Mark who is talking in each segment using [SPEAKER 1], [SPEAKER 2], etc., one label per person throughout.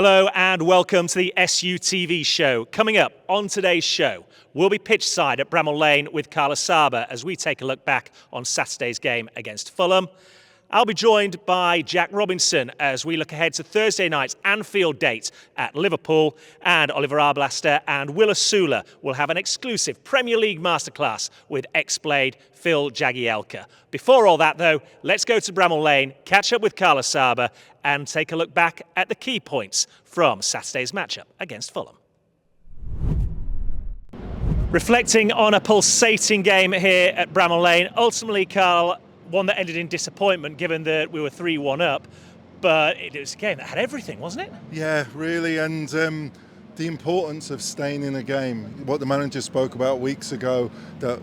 [SPEAKER 1] Hello and welcome to the SUTV show. Coming up on today's show, we'll be pitch side at Bramall Lane with Carla Saba as we take a look back on Saturday's game against Fulham. I'll be joined by Jack Robinson as we look ahead to Thursday night's Anfield date at Liverpool, and Oliver Arblaster and Will Osula will have an exclusive Premier League Masterclass with ex-Blade Phil Jagielka. Before all that though, let's go to Bramall Lane, catch up with Carla Saba and take a look back at the key points from Saturday's matchup against Fulham. Reflecting on a pulsating game here at Bramall Lane, ultimately, Carl, one that ended in disappointment given that we were 3-1 up, but it was a game that had everything, wasn't it?
[SPEAKER 2] Yeah, really, and the importance of staying in a game, what the manager spoke about weeks ago, that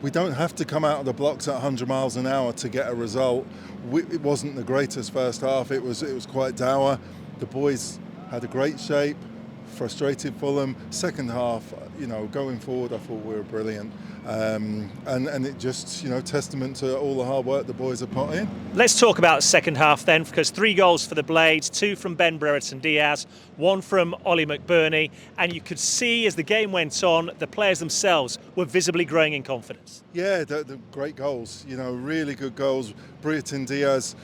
[SPEAKER 2] we don't have to come out of the blocks at 100 miles an hour to get a result. It wasn't the greatest first half, it was quite dour. The boys had a great shape, frustrated Fulham. Second half, going forward, I thought we were brilliant. And it just, testament to all the hard work the boys have put in.
[SPEAKER 1] Let's talk about the second half then, because 3 goals for the Blades, 2 from Ben Brereton Diaz, 1 from Ollie McBurney, and you could see as the game went on, the players themselves were visibly growing in confidence.
[SPEAKER 2] Yeah, the great goals, really good goals. Brereton Diaz,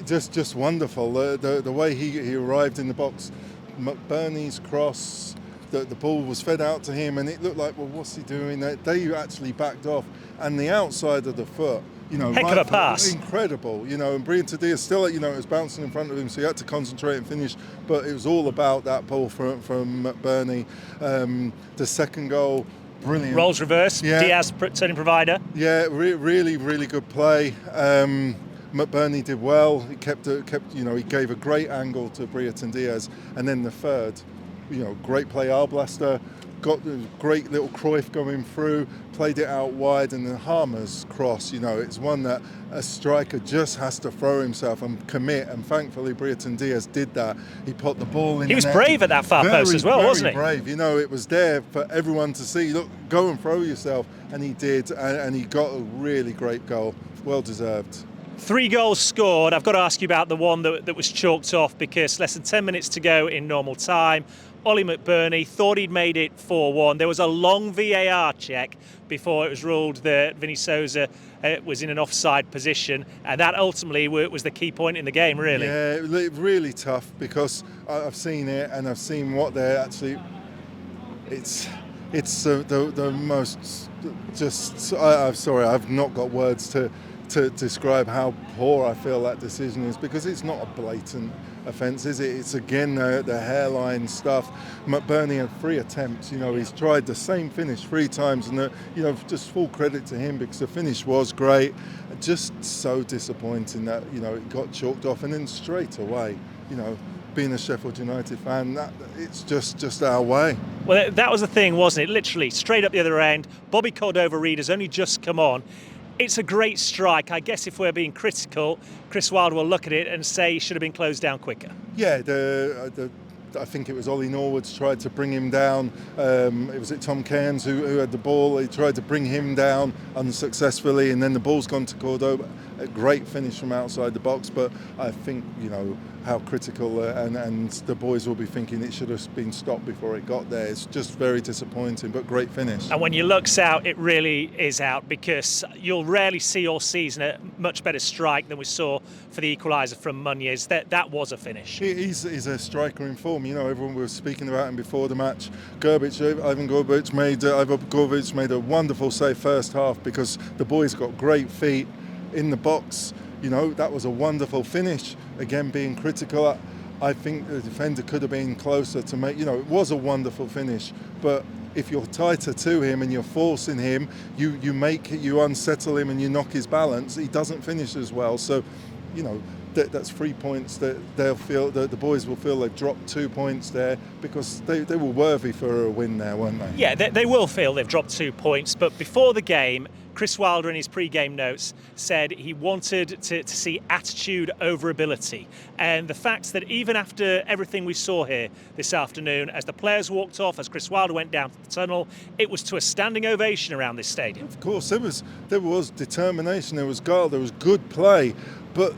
[SPEAKER 2] just wonderful. The way he arrived in the box, McBurney's cross, the ball was fed out to him and it looked like, well, what's he doing? They actually backed off, and the outside of the foot,
[SPEAKER 1] heck of a pass.
[SPEAKER 2] Incredible, and Brereton Diaz still, it was bouncing in front of him, so he had to concentrate and finish, but it was all about that ball from McBurney. The second goal, brilliant.
[SPEAKER 1] Roles reverse, yeah. Diaz turning provider.
[SPEAKER 2] Yeah, really, really good play. McBurney did well. He kept, he gave a great angle to Brereton Diaz, and then the third, great play. Arblaster got a great little Cruyff going through, played it out wide, and then Harmer's cross. It's one that a striker just has to throw himself and commit, and thankfully Brereton Diaz did that. He put the ball in.
[SPEAKER 1] He was brave at that far post as well, wasn't he?
[SPEAKER 2] Very brave. It was there for everyone to see. Look, go and throw yourself, and he did, and he got a really great goal. Well deserved.
[SPEAKER 1] 3 goals scored. I've got to ask you about the one that was chalked off because less than 10 minutes to go in normal time. Ollie McBurney thought he'd made it 4-1. There was a long VAR check before it was ruled that Vinny Souza was in an offside position, and that ultimately was the key point in the game, really.
[SPEAKER 2] Yeah, really tough because I've seen it and I've seen what they're actually. It's the most. I'm sorry, I've not got words to describe how poor I feel that decision is, because it's not a blatant offence, is it? It's again the hairline stuff. McBurney had 3 attempts, he's tried the same finish 3 times, and just full credit to him because the finish was great. Just so disappointing that it got chalked off, and then straight away, being a Sheffield United fan, it's just our way.
[SPEAKER 1] Well, that was the thing, wasn't it? Literally straight up the other end. Bobby Cordova-Reid has only just come on. It's a great strike. I guess if we're being critical, Chris Wilder will look at it and say he should have been closed down quicker. Yeah,
[SPEAKER 2] I think it was Ollie Norwood's tried to bring him down. It was Tom Cairns who had the ball. He tried to bring him down unsuccessfully, and then the ball's gone to Cordova. A great finish from outside the box, but I think how critical and the boys will be thinking it should have been stopped before it got there. It's just very disappointing, but great finish.
[SPEAKER 1] And when you look out, it really is out, because you'll rarely see all season a much better strike than we saw for the equaliser from Muniz. That was a finish.
[SPEAKER 2] He's a striker in form. Everyone was speaking about him before the match. Ivan Gorbic made a wonderful save first half because the boys got great feet in the box. That was a wonderful finish. Again, being critical, I think the defender could have been closer to make. It was a wonderful finish, but if you're tighter to him and you're forcing him, you unsettle him and you knock his balance. He doesn't finish as well. So, that's 3 points that they'll feel, that the boys will feel they've dropped 2 points there, because they were worthy for a win there, weren't they?
[SPEAKER 1] Yeah, they will feel they've dropped 2 points, but before the game, Chris Wilder in his pre-game notes said he wanted to see attitude over ability, and the fact that even after everything we saw here this afternoon, as the players walked off, as Chris Wilder went down the tunnel, it was to a standing ovation around this stadium.
[SPEAKER 2] Of course, there was determination, there was guile, there was good play, but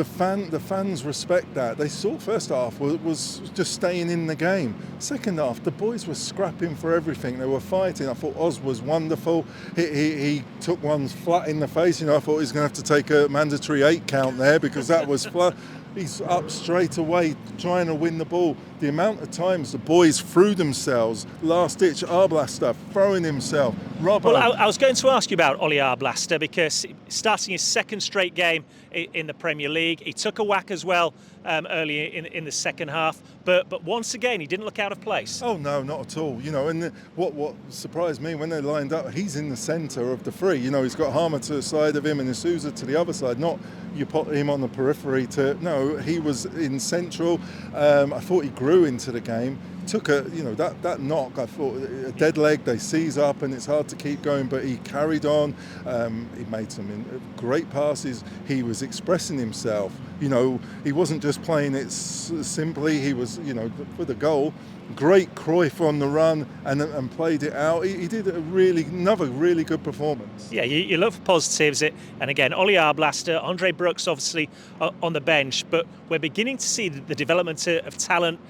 [SPEAKER 2] the fans respect that. They saw first half was just staying in the game. Second half, the boys were scrapping for everything. They were fighting. I thought Oz was wonderful. He took one flat in the face. I thought he was going to have to take a mandatory 8 count there because that was flat. He's up straight away trying to win the ball. The amount of times the boys threw themselves, last ditch, Arblaster throwing himself. Robbo.
[SPEAKER 1] Well, I was going to ask you about Ollie Arblaster because starting his second straight game in the Premier League, he took a whack as well early in the second half, but once again he didn't look out of place.
[SPEAKER 2] Oh no, not at all. And what surprised me when they lined up, he's in the centre of the three. He's got Harmer to the side of him and Osula to the other side. Not you put him on the periphery he was in central. I thought he grew into the game. Took that knock. I thought a dead leg. They seize up and it's hard to keep going. But he carried on. He made some great passes. He was expressing himself. He wasn't just playing it simply. He was for the goal. Great Cruyff on the run and played it out. He did another really good performance.
[SPEAKER 1] Yeah, you look for positives. And again, Ollie Arblaster, Andre Brooks obviously on the bench, but we're beginning to see the development of talent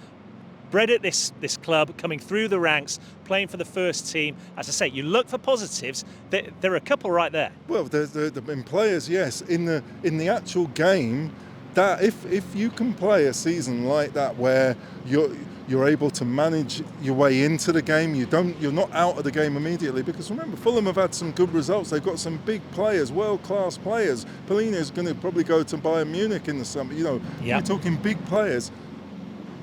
[SPEAKER 1] bred at this club, coming through the ranks, playing for the first team. As I say, you look for positives. There are a couple right there.
[SPEAKER 2] Well, in players, yes. In the actual game, that if you can play a season like that where you're able to manage your way into the game, you're not out of the game immediately, because remember, Fulham have had some good results. They've got some big players, world-class players. Polina's going to probably go to Bayern Munich in the summer. You're talking big players.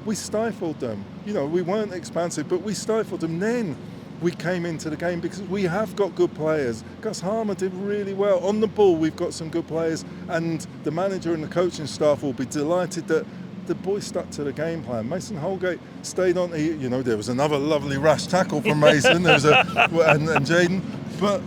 [SPEAKER 2] We stifled them. We weren't expansive, but we stifled them. Then we came into the game because we have got good players. Gus Harmer did really well. On the ball, we've got some good players, and the manager and the coaching staff will be delighted that the boys stuck to the game plan. Mason Holgate stayed on. There was another lovely rash tackle from Mason. There was and Jaden, but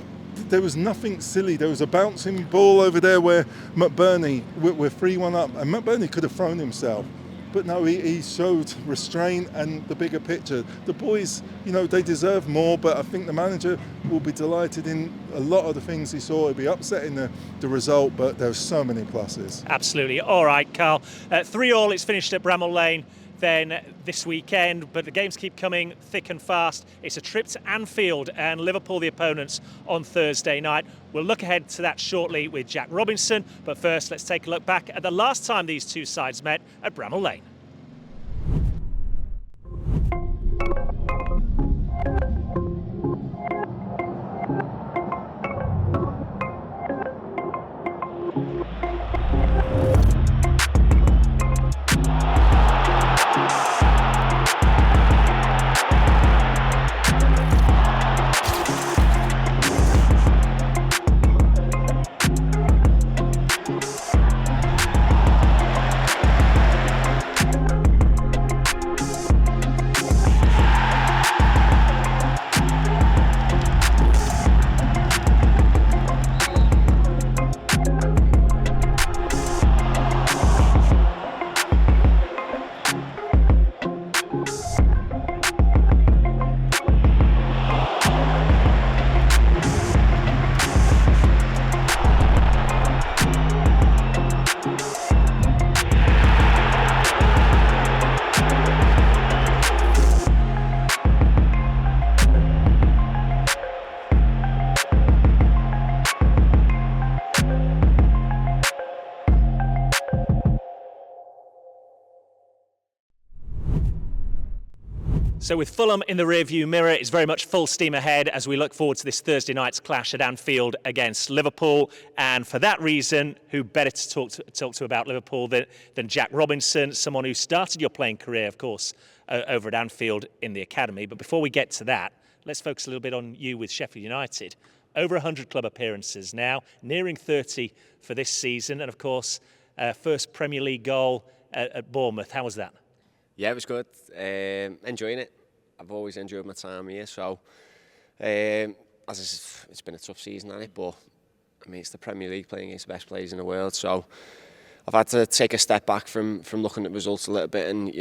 [SPEAKER 2] there was nothing silly. There was a bouncing ball over there where McBurney, we're 3-1 up, and McBurney could have thrown himself. But no, he showed restraint and the bigger picture. The boys, they deserve more, but I think the manager will be delighted in a lot of the things he saw. He'll be upsetting the result, but there's so many pluses.
[SPEAKER 1] Absolutely. All right, Carl. 3-3, it's finished at Bramall Lane then this weekend, but the games keep coming thick and fast. It's a trip to Anfield and Liverpool, the opponents, on Thursday night. We'll look ahead to that shortly with Jack Robinson, but first let's take a look back at the last time these two sides met at Bramall Lane. So with Fulham in the rearview mirror, it's very much full steam ahead as we look forward to this Thursday night's clash at Anfield against Liverpool. And for that reason, who better to talk to about Liverpool than Jack Robinson, someone who started your playing career, of course, over at Anfield in the academy. But before we get to that, let's focus a little bit on you with Sheffield United. Over 100 club appearances now, nearing 30 for this season. And of course, first Premier League goal at Bournemouth. How was that?
[SPEAKER 3] Yeah, it was good. Enjoying it. I've always enjoyed my time here. So, it's been a tough season, hasn't it? But I mean, it's the Premier League, playing against the best players in the world. So, I've had to take a step back from looking at results a little bit, and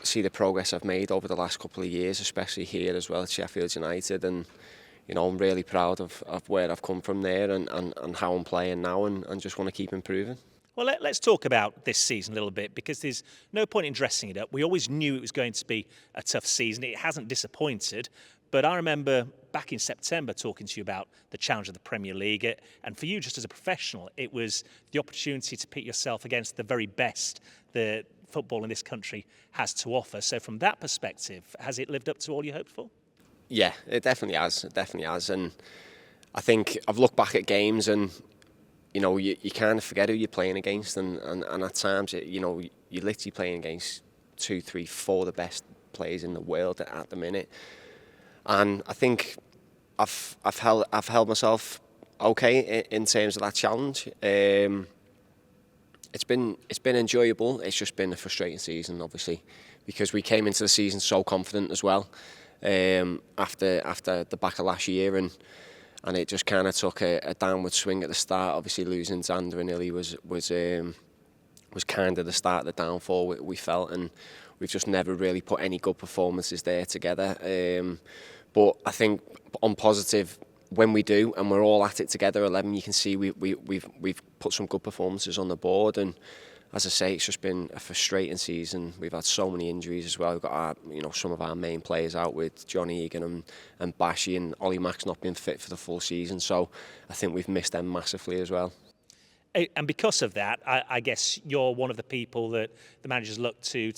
[SPEAKER 3] see the progress I've made over the last couple of years, especially here as well at Sheffield United. And I'm really proud of where I've come from there and how I'm playing now, and just want to keep improving.
[SPEAKER 1] Well, let's talk about this season a little bit, because there's no point in dressing it up. We always knew it was going to be a tough season. It hasn't disappointed. But I remember back in September talking to you about the challenge of the Premier League. And for you, just as a professional, it was the opportunity to pit yourself against the very best that football in this country has to offer. So from that perspective, has it lived up to all you hoped for?
[SPEAKER 3] Yeah, it definitely has. It definitely has. And I think I've looked back at games and, you know, you kind of forget who you're playing against. And at times, you know, you're literally playing against 2, 3, 4 the best players in the world at the minute. And I think I've held myself okay in terms of that challenge. It's been enjoyable. It's just been a frustrating season, obviously, because we came into the season so confident as well. After the back of last year, and it just kind of took a downward swing at the start. Obviously, losing Zander and Illy was kind of the start of the downfall we felt, and we've just never really put any good performances there together. But I think on positive, when we do, and we're all at it together, 11, you can see we've put some good performances on the board. And as I say, it's just been a frustrating season. We've had so many injuries as well. We've got some of our main players out, with Johnny Egan and Bashi, and Ollie Mack's not been fit for the full season. So I think we've missed them massively as well.
[SPEAKER 1] And because of that, I guess you're one of the people that the managers look to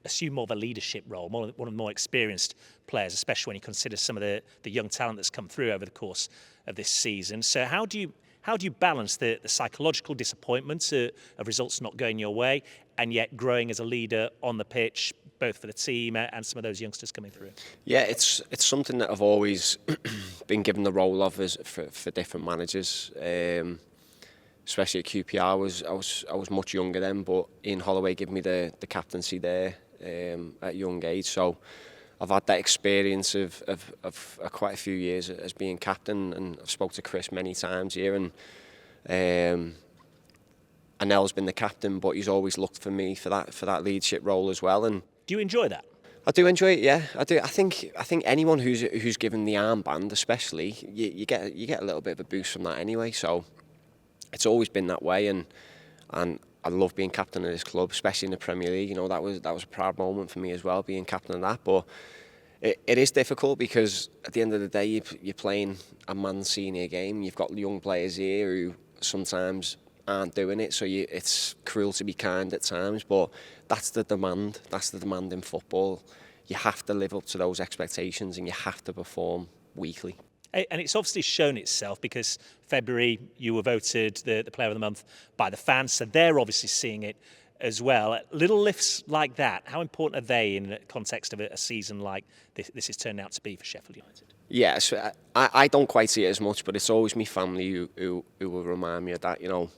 [SPEAKER 1] assume more of a leadership role, one of the more experienced players, especially when you consider some of the young talent that's come through over the course of this season. So how do you balance the psychological disappointment of results not going your way, and yet growing as a leader on the pitch, both for the team and some of those youngsters coming through?
[SPEAKER 3] Yeah, it's something that I've always been given the role of for different managers. Especially at QPR, I was much younger then, but Ian Holloway gave me the captaincy there at a young age. So I've had that experience of quite a few years as being captain, and I've spoke to Chris many times here, and Anel's been the captain, but he's always looked for me for that leadership role as well. And
[SPEAKER 1] do you enjoy that?
[SPEAKER 3] I do enjoy it, yeah. I do. I think anyone who's given the armband, especially, you get a little bit of a boost from that anyway. So it's always been that way, and I love being captain of this club, especially in the Premier League. You know, that was a proud moment for me as well, being captain of that. But it is difficult, because at the end of the day, you're playing a man's senior game. You've got young players here who sometimes aren't doing it, so it's cruel to be kind at times. But that's the demand. That's the demand in football. You have to live up to those expectations, and you have to perform weekly.
[SPEAKER 1] And it's obviously shown itself, because February you were voted the Player of the Month by the fans, so they're obviously seeing it as well. Little lifts like that, how important are they in the context of a season like this has turned out to be for Sheffield United?
[SPEAKER 3] Yeah, so I don't quite see it as much, but it's always me family who will remind me of that. You know,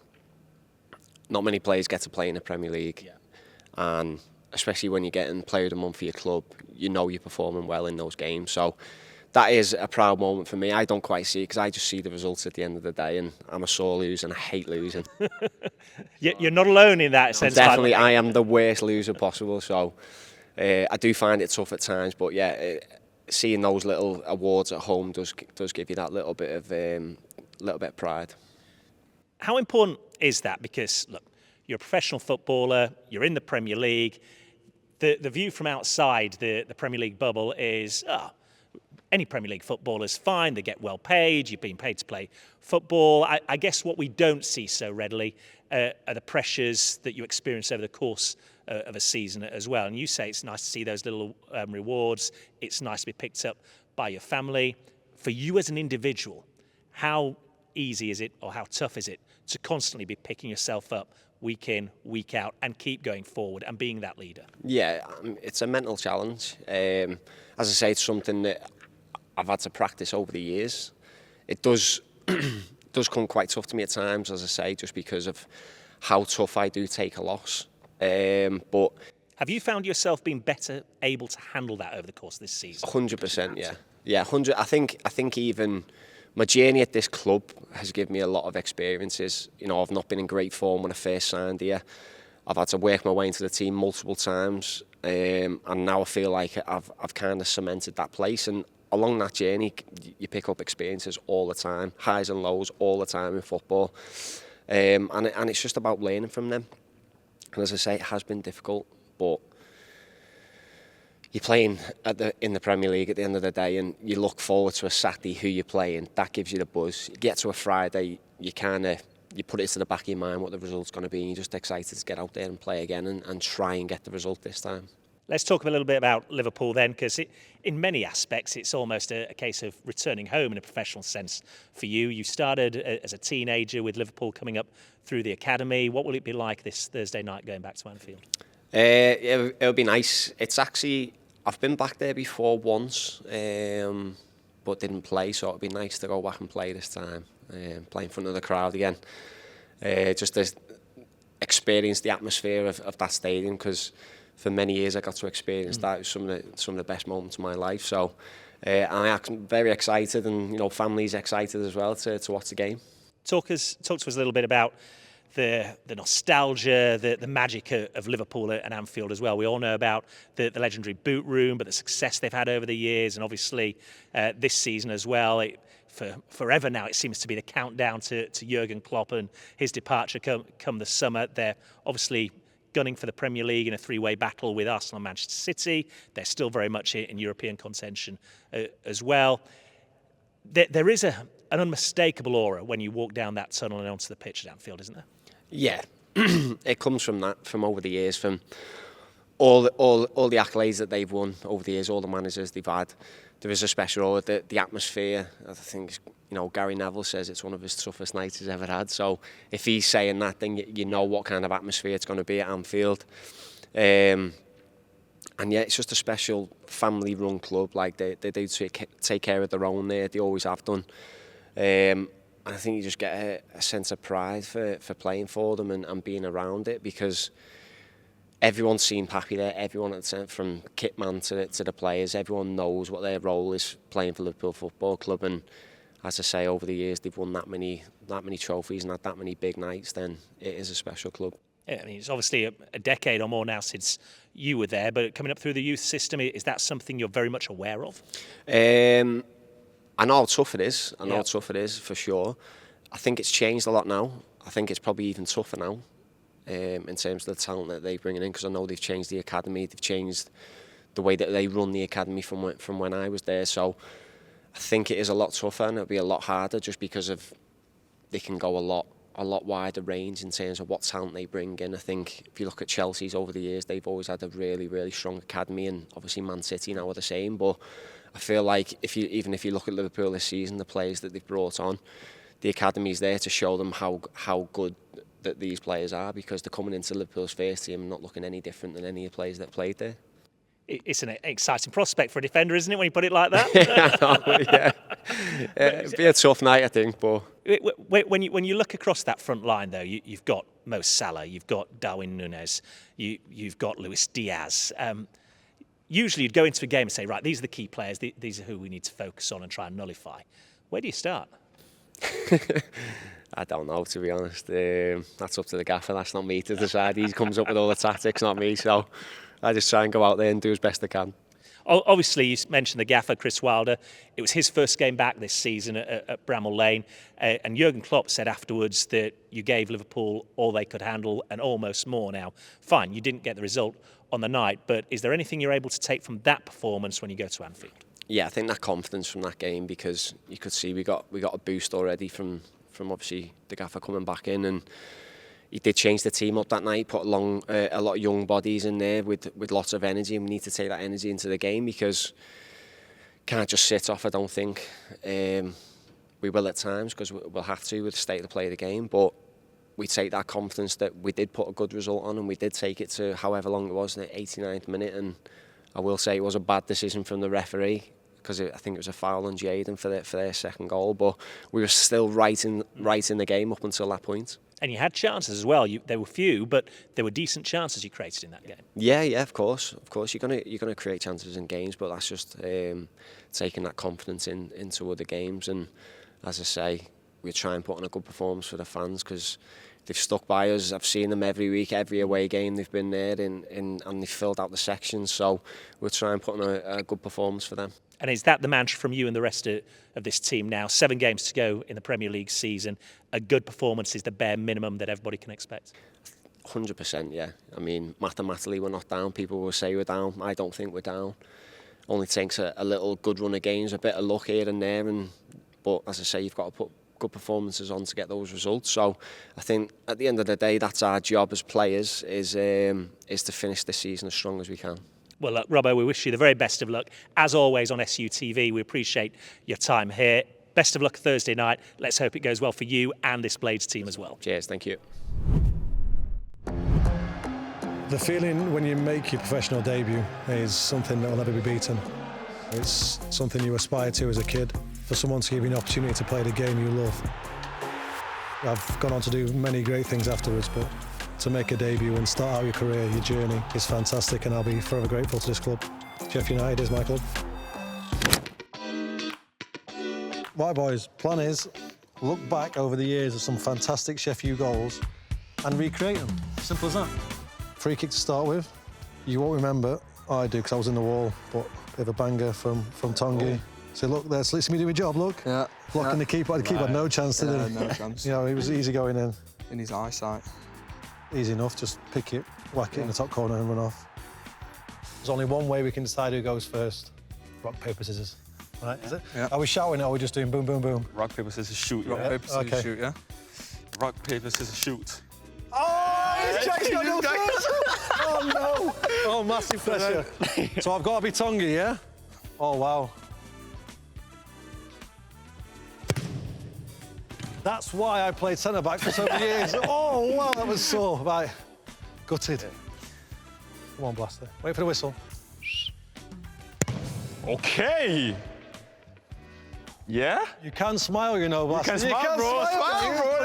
[SPEAKER 3] not many players get to play in the Premier League, yeah. And especially when you're getting Player of the Month for your club, you know you're performing well in those games. So that is a proud moment for me. I don't quite see it, because I just see the results at the end of the day, and I'm a sore loser and I hate losing.
[SPEAKER 1] You're not alone in that sense.
[SPEAKER 3] Definitely, I am the worst loser possible. So I do find it tough at times, but yeah, seeing those little awards at home does give you that little bit of pride.
[SPEAKER 1] How important is that? Because look, you're a professional footballer, you're in the Premier League. The view from outside the Premier League bubble is, any Premier League footballer's fine, they get well paid, you're being paid to play football. I guess what we don't see so readily are the pressures that you experience over the course of a season as well. And you say it's nice to see those little rewards, it's nice to be picked up by your family. For you as an individual, how easy is it, or how tough is it, to constantly be picking yourself up week in, week out, and keep going forward and being that leader?
[SPEAKER 3] Yeah, it's a mental challenge. As I say, it's something that I've had to practice over the years. It does come quite tough to me at times, as I say, just because of how tough I do take a loss. But
[SPEAKER 1] have you found yourself being better able to handle that over the course of this season?
[SPEAKER 3] 100%, yeah, 100. I think even my journey at this club has given me a lot of experiences. You know, I've not been in great form when I first signed here. I've had to work my way into the team multiple times, and now I feel like I've kind of cemented that place. And along that journey, you pick up experiences all the time, highs and lows all the time in football. And it's just about learning from them. And as I say, it has been difficult, but you're playing in the Premier League at the end of the day, and you look forward to a Saturday who you're playing. That gives you the buzz. You get to a Friday, you put it to the back of your mind what the result's going to be, and you're just excited to get out there and play again and try and get the result this time.
[SPEAKER 1] Let's talk a little bit about Liverpool then, because in many aspects it's almost a case of returning home in a professional sense for you. You started as a teenager with Liverpool coming up through the academy. What will it be like this Thursday night going back to Anfield?
[SPEAKER 3] It'll be nice. It's actually, I've been back there before once, but didn't play, so it'll be nice to go back and play this time, play in front of the crowd again. Just to experience the atmosphere of that stadium, because for many years I got to experience that. It was some of the best moments of my life. So I'm very excited, and family's excited as well to watch the game.
[SPEAKER 1] Talk to us a little bit about the nostalgia, the magic of Liverpool and Anfield as well. We all know about the legendary boot room, but the success they've had over the years, and obviously this season as well. For forever now, it seems to be the countdown to Jurgen Klopp and his departure come the summer. They're obviously gunning for the Premier League in a three-way battle with Arsenal and Manchester City. They're still very much in European contention as well. There is an unmistakable aura when you walk down that tunnel and onto the pitch at Anfield, isn't there? Yeah,
[SPEAKER 3] it comes from that, from over the years, from all the accolades that they've won over the years, all the managers they've had. There is a special aura, the atmosphere. I think Gary Neville says it's one of his toughest nights he's ever had. So if he's saying that, then you know what kind of atmosphere it's going to be at Anfield. And yeah, it's just a special family-run club. Like they do take care of their own there. They always have done. And I think you just get a sense of pride for playing for them and being around it, because everyone seemed happy there. Everyone at the centre, from kitman to the players, everyone knows what their role is playing for Liverpool Football Club. And as I say, over the years they've won that many trophies and had that many big nights. Then it is a special club.
[SPEAKER 1] Yeah, I mean, it's obviously a decade or more now since you were there, but coming up through the youth system, is that something you're very much aware of?
[SPEAKER 3] I know how tough it is. I know how tough it is, for sure. I think it's changed a lot now. I think it's probably even tougher now in terms of the talent that they're bringing in, because I know they've changed the academy. They've changed the way that they run the academy from when I was there. So I think it is a lot tougher, and it'll be a lot harder, just because of they can go a lot wider range in terms of what talent they bring in. I think if you look at Chelsea's over the years, they've always had a really, really strong academy, and obviously Man City now are the same. But I feel like even if you look at Liverpool this season, the players that they've brought on, the academy's there to show them how good that these players are, because they're coming into Liverpool's first team and not looking any different than any of the players that played there.
[SPEAKER 1] It's an exciting prospect for a defender, isn't it, when you put it like that?
[SPEAKER 3] It'd be a tough night, I think. But
[SPEAKER 1] when you look across that front line, though, you've got Mo Salah, you've got Darwin Núñez, you've got Luis Diaz. Usually you'd go into a game and say, right, these are the key players, these are who we need to focus on and try and nullify. Where do you start?
[SPEAKER 3] I don't know, to be honest. That's up to the gaffer. That's not me to decide. He comes up with all the tactics, not me. So I just try and go out there and do as best I can.
[SPEAKER 1] Obviously, you mentioned the gaffer, Chris Wilder. It was his first game back this season at Bramall Lane. And Jurgen Klopp said afterwards that you gave Liverpool all they could handle and almost more. Now, fine, you didn't get the result on the night, but is there anything you're able to take from that performance when you go to Anfield?
[SPEAKER 3] Yeah, I think that confidence from that game, because you could see we got a boost already from obviously the gaffer coming back in, and he did change the team up that night, put a lot of young bodies in there with lots of energy, and we need to take that energy into the game, because can't just sit off, I don't think. We will at times, because we'll have to with the state of the play of the game, but we take that confidence that we did put a good result on, and we did take it to however long it was, in the 89th minute, and I will say it was a bad decision from the referee, because I think it was a foul on Jadon for their second goal, but we were still right in the game up until that point.
[SPEAKER 1] And you had chances as well. There were few, but there were decent chances you created in that game.
[SPEAKER 3] Yeah, of course. You're gonna create chances in games, but that's just taking that confidence into other games. And as I say, we try and put on a good performance for the fans, because they've stuck by us. I've seen them every week, every away game they've been there and they've filled out the sections. So we'll try and put on a good performance for them.
[SPEAKER 1] And is that the mantra from you and the rest of this team now? 7 games to go in the Premier League season. A good performance is the bare minimum that everybody can expect.
[SPEAKER 3] 100%, yeah. I mean, mathematically, we're not down. People will say we're down. I don't think we're down. Only takes a little good run of games, a bit of luck here and there. But as I say, you've got to put good performances on to get those results. So I think at the end of the day, that's our job as players, is to finish this season as strong as we can.
[SPEAKER 1] Well, look, Robbo, we wish you the very best of luck. As always on SUTV, we appreciate your time here. Best of luck Thursday night. Let's hope it goes well for you and this Blades team as well.
[SPEAKER 3] Cheers, thank you.
[SPEAKER 4] The feeling when you make your professional debut is something that will never be beaten. It's something you aspire to as a kid. For someone to give you an opportunity to play the game you love. I've gone on to do many great things afterwards, but to make a debut and start out your career, your journey, is fantastic, and I'll be forever grateful to this club. Sheffield United is my club. Right, boys, plan is look back over the years of some fantastic Sheffield goals and recreate them. Simple as that. Free kick to start with. You won't remember. I do, because I was in the wall, but a bit of a banger from Tongi. Oh. So look, there's me doing my job, look. Yeah. Blocking the keeper. The keeper had no chance, did he?
[SPEAKER 5] No chance.
[SPEAKER 4] You know, he was easy going in.
[SPEAKER 5] In his eyesight.
[SPEAKER 4] Easy enough, just pick it, whack it in the top corner and run off. There's only one way we can decide who goes first. Rock, paper, scissors. Right, is it?
[SPEAKER 5] Yeah.
[SPEAKER 4] Are we shouting or are we just doing boom, boom, boom?
[SPEAKER 6] Rock, paper, scissors, shoot.
[SPEAKER 5] Rock, paper, scissors, shoot, yeah?
[SPEAKER 6] Rock, paper, scissors, shoot.
[SPEAKER 4] Oh, Jack's got no first! Oh, no! Oh, massive pressure. So I've got to be Tongi, yeah? Oh, wow. That's why I played centre-back for so many years. Oh, wow, that was sore. Right, gutted. Come on, Blaster. Wait for the whistle.
[SPEAKER 6] Okay. Yeah?
[SPEAKER 4] You can smile, you know, Blaster.
[SPEAKER 6] You can smile, bro.
[SPEAKER 4] Smile, bro.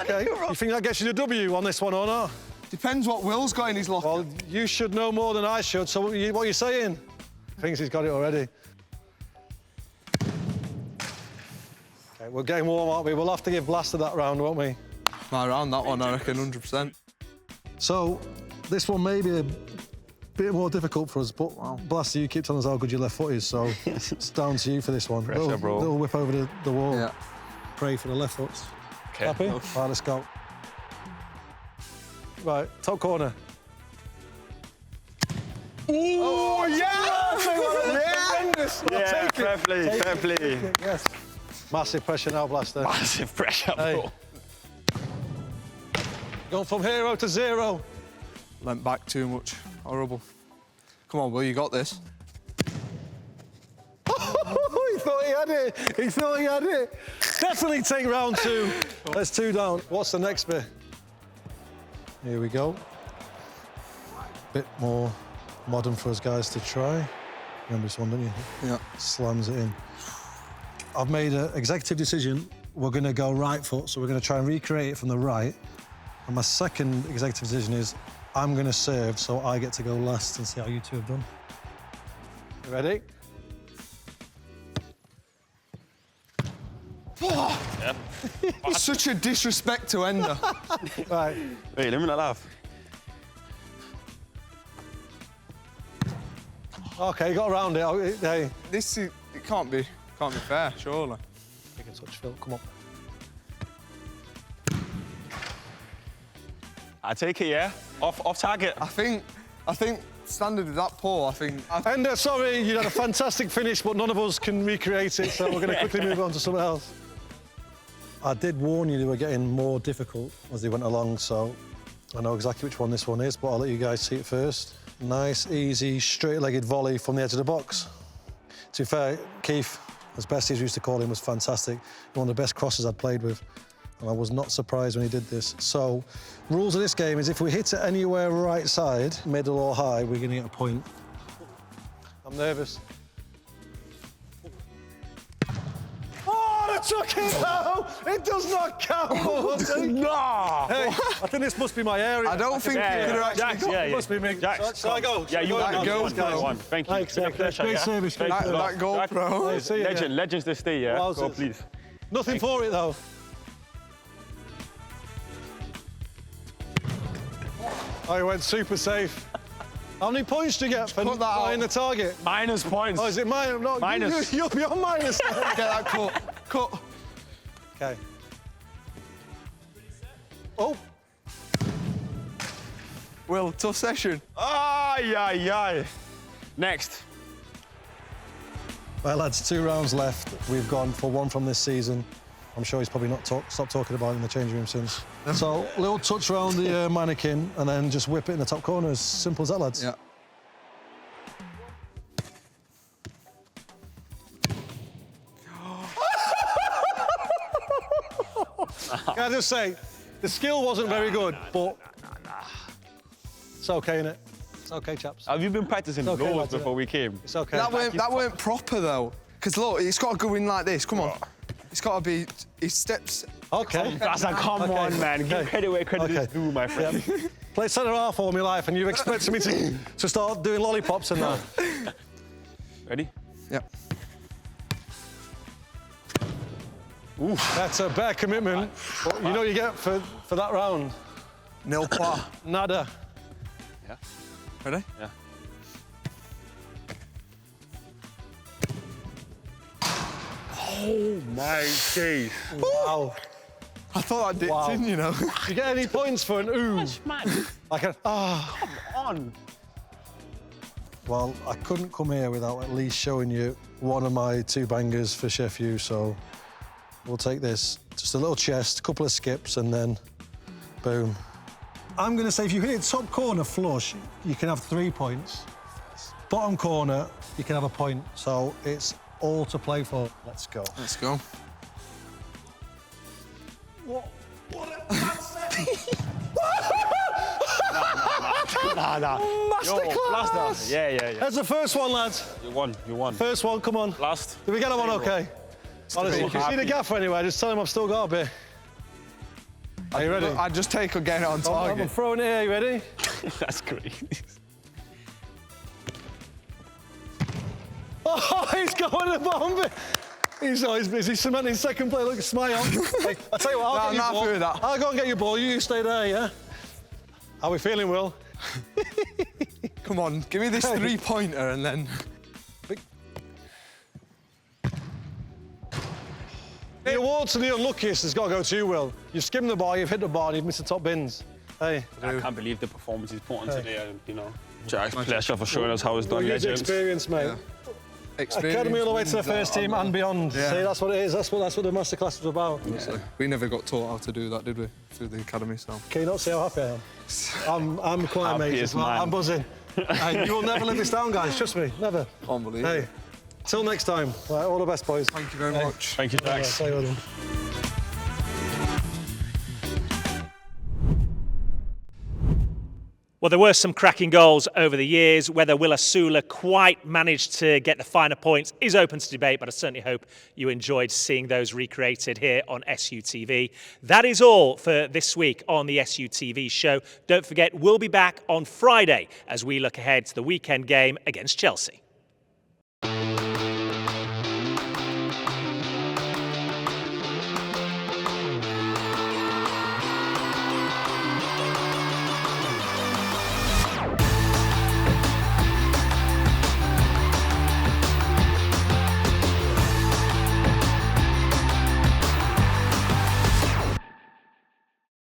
[SPEAKER 4] Okay. You think that gets you the W on this one or not?
[SPEAKER 5] Depends what Will's got in his locker.
[SPEAKER 4] Well, you should know more than I should, so what are you saying? Thinks he's got it already. Okay, we're getting warm, aren't we? We'll have to give Blaster that round, won't we?
[SPEAKER 5] My round, that one, I reckon, 100%.
[SPEAKER 4] So, this one may be a bit more difficult for us, but Blaster, you keep telling us how good your left foot is, so it's down to you for this one.
[SPEAKER 6] Pressure, bro.
[SPEAKER 4] Little whip over the wall.
[SPEAKER 5] Yeah.
[SPEAKER 4] Pray for the left foot.
[SPEAKER 6] Okay.
[SPEAKER 4] Happy? Right, let's go. Right, top corner.
[SPEAKER 6] Oh,
[SPEAKER 4] Yes!
[SPEAKER 6] yeah, fair play, fair play.
[SPEAKER 4] Yes. Massive pressure now, Blaster.
[SPEAKER 6] Massive pressure, bro.
[SPEAKER 4] Hey. Going from hero to zero.
[SPEAKER 5] Leant back too much. Horrible. Come on, Will, you got this.
[SPEAKER 4] He thought he had it. He thought he had it. Definitely take round 2. That's 2 down. What's the next bit? Here we go. Bit more modern for us guys to try. Remember this one, don't you?
[SPEAKER 5] Yeah.
[SPEAKER 4] Slams it in. I've made an executive decision. We're going to go right foot, so we're going to try and recreate it from the right. And my second executive decision is I'm going to serve, so I get to go last and see how you two have done. You ready?
[SPEAKER 6] Yeah.
[SPEAKER 5] It's such a disrespect to Ender.
[SPEAKER 4] Right.
[SPEAKER 6] Wait, let me not laugh.
[SPEAKER 4] OK, you got around it. Hey.
[SPEAKER 5] This is, it can't be fair, surely.
[SPEAKER 4] You can touch Phil, come on.
[SPEAKER 6] I take it, yeah? Off target.
[SPEAKER 5] I think standard is that poor, I think.
[SPEAKER 4] Ender, sorry, you had a fantastic finish, but none of us can recreate it, so we're going to quickly move on to something else. I did warn you they were getting more difficult as they went along, so I know exactly which one this one is, but I'll let you guys see it first. Nice, easy, straight-legged volley from the edge of the box. To be fair, Keith, as Besties used to call him, was fantastic. One of the best crosses I'd played with, and I was not surprised when he did this. So, rules of this game is if we hit it anywhere right side, middle or high, we're going to get a point. I'm nervous. Oh, I took it now! It does not count!
[SPEAKER 6] No!
[SPEAKER 4] Hey, I think this must be my area.
[SPEAKER 5] I don't think you could have actually
[SPEAKER 6] Jags, yeah,
[SPEAKER 4] It must be me.
[SPEAKER 6] Jags,
[SPEAKER 4] Shall I go?
[SPEAKER 6] Yeah, you
[SPEAKER 5] That
[SPEAKER 6] go. One. Thank you.
[SPEAKER 4] Thanks,
[SPEAKER 6] It's been a pleasure,
[SPEAKER 4] great
[SPEAKER 6] yeah?
[SPEAKER 4] service.
[SPEAKER 6] Thank you.
[SPEAKER 5] that GoPro.
[SPEAKER 4] Hey, see you again.
[SPEAKER 6] Legends to stay, yeah?
[SPEAKER 4] Wowzers.
[SPEAKER 6] Go, please.
[SPEAKER 4] Nothing for it, though. I went super safe. How many points do you get for buying the target?
[SPEAKER 6] Minus points.
[SPEAKER 4] Oh, is it minus? No,
[SPEAKER 6] Minus.
[SPEAKER 4] You'll be on minus.
[SPEAKER 5] Get that cut. Cut.
[SPEAKER 4] Okay. Oh.
[SPEAKER 5] Will, tough session.
[SPEAKER 6] Ay, ay, ay. Next.
[SPEAKER 4] Well, lads, 2 rounds left. We've gone for 1 from this season. I'm sure he's probably not stopped talking about it in the changing room since. So, little touch around the mannequin and then just whip it in the top corner. As simple as that, lads.
[SPEAKER 5] Yeah.
[SPEAKER 4] Can I just say, the skill wasn't very good, but it's okay, innit? It's okay, chaps.
[SPEAKER 6] Have you been practicing
[SPEAKER 4] It's okay,
[SPEAKER 6] loads
[SPEAKER 4] lads,
[SPEAKER 6] before we came?
[SPEAKER 4] It's okay.
[SPEAKER 5] That weren't proper though. Because look, it's got to go in like this. Come on. It's got to be. His steps.
[SPEAKER 4] Okay.
[SPEAKER 6] Blaster, come
[SPEAKER 4] Okay.
[SPEAKER 6] on, man. Give
[SPEAKER 4] Okay.
[SPEAKER 6] credit where credit is due, my friend.
[SPEAKER 4] Yep. Played centre half all my life, and you expected me to start doing lollipops and that.
[SPEAKER 6] Ready?
[SPEAKER 5] Yep.
[SPEAKER 4] That's a bare commitment. But you know what you get for that round?
[SPEAKER 5] Nil par.
[SPEAKER 4] Nada.
[SPEAKER 6] Yeah.
[SPEAKER 5] Ready?
[SPEAKER 6] Yeah. Oh my days.
[SPEAKER 4] Wow.
[SPEAKER 5] I thought I dipped
[SPEAKER 4] Wow.
[SPEAKER 5] in, you know.
[SPEAKER 4] Do you get any points for an ooh?
[SPEAKER 6] Man,
[SPEAKER 4] Like a
[SPEAKER 6] come on.
[SPEAKER 4] Well, I couldn't come here without at least showing you one of my 2 bangers for Sheffield, so we'll take this. Just a little chest, a couple of skips, and then boom. I'm going to say if you hit it top corner flush, you can have 3 points. Bottom corner, you can have a point. So it's all to play for. Let's go.
[SPEAKER 5] Let's go.
[SPEAKER 6] Nah.
[SPEAKER 4] Masterclass!
[SPEAKER 6] Yo, Blaster. Yeah.
[SPEAKER 4] That's the first one, lads.
[SPEAKER 6] You won.
[SPEAKER 4] First one, come on.
[SPEAKER 6] Last.
[SPEAKER 4] Did we get that one okay? Honestly, if you see the gaffer anyway, just tell him I've still got a bit. Are you ready?
[SPEAKER 5] I'd just take or get it on
[SPEAKER 4] I'm
[SPEAKER 5] target.
[SPEAKER 4] throwing it here, you ready?
[SPEAKER 6] That's great.
[SPEAKER 4] Oh, he's going to the bottom bit. He's busy cementing second play. Look, smile. Hey, I'll tell you what, I'll get
[SPEAKER 5] I'm
[SPEAKER 4] you
[SPEAKER 5] not
[SPEAKER 4] ball.
[SPEAKER 5] happy with that.
[SPEAKER 4] I'll go and get your ball. You stay there, yeah? How we feeling, Will?
[SPEAKER 5] Come on, give me this 3-pointer and then.
[SPEAKER 4] The award to the unluckiest has got to go to you, Will. You've skimmed the bar, you've hit the bar, and you've missed the top bins. Hey.
[SPEAKER 6] I can't believe the performance he's put on today, you know. Jags, pleasure for showing us how it's done,
[SPEAKER 4] Use
[SPEAKER 6] legends.
[SPEAKER 4] experience, mate.
[SPEAKER 5] Yeah. Experience
[SPEAKER 4] Academy all the way to the first team and beyond.
[SPEAKER 5] Yeah.
[SPEAKER 4] See, that's what it is. That's what the masterclass was about.
[SPEAKER 5] Honestly, we never got taught how to do that, did we? Through the academy, so.
[SPEAKER 4] Can you not see how happy I am? I'm quite amazed.
[SPEAKER 6] Happiest man.
[SPEAKER 4] I'm buzzing. Hey, you will never let this down, guys. Trust me, never.
[SPEAKER 5] Unbelievable.
[SPEAKER 4] Hey, till next time. Right, all the best, boys.
[SPEAKER 5] Thank you very much.
[SPEAKER 6] Thank you, Jags.
[SPEAKER 4] Say well done.
[SPEAKER 1] Well, there were some cracking goals over the years. Whether Will Osula quite managed to get the finer points is open to debate, but I certainly hope you enjoyed seeing those recreated here on SUTV. That is all for this week on the SUTV show. Don't forget, we'll be back on Friday as we look ahead to the weekend game against Chelsea.